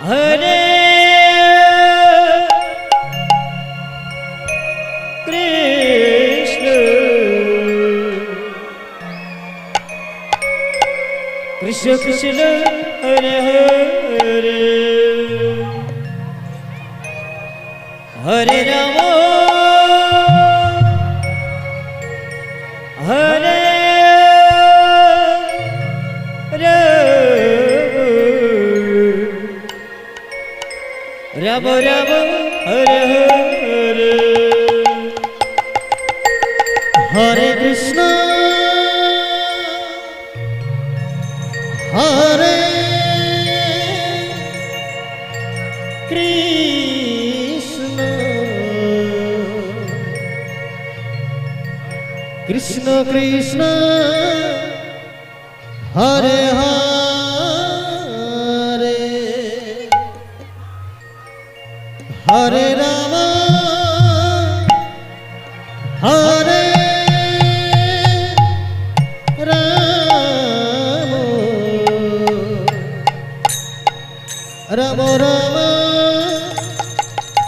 Hare Krishna Krishna Krishna Hare Hare Hare Ram Hare Ram Ram Hare Hare Hare Krishna Hare Krishna Krishna Krishna Hare Hare Hare Ram Hare Ram Ram Ram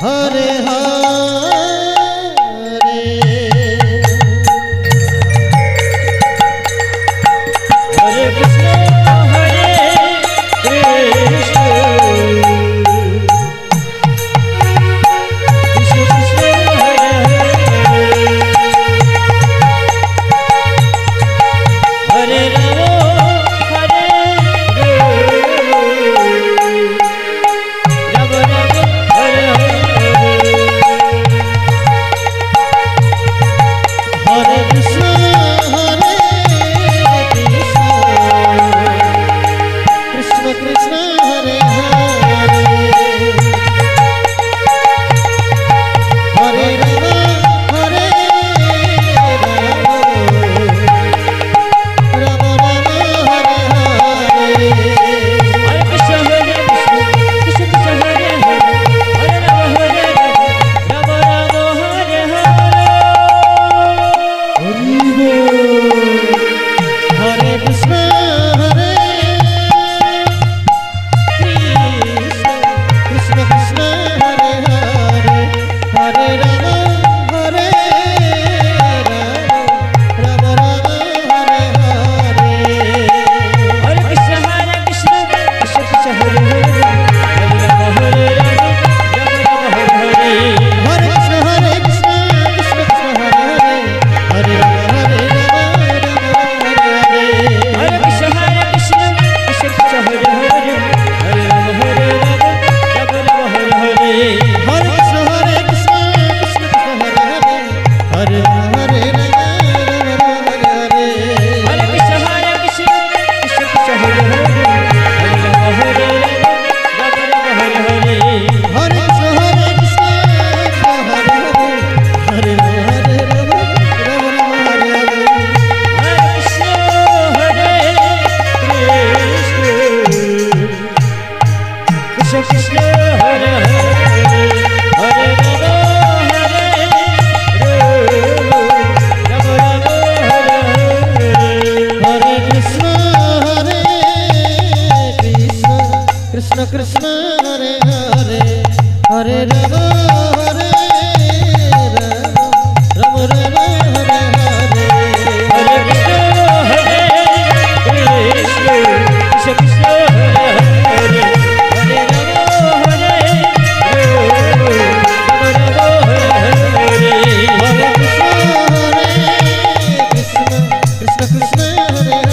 Hare Hare Hare Krishna Hare Krishna Krishna Krishna Hare Hare Hare Ram Hare Ram Ram Ram Hare Hare Hare Krishna Hare Krishna Krishna Krishna Hare Hare Hare Ram Hare Ram Ram Hare Hare Hare Krishna Hare Krishna Krishna Krishna Hare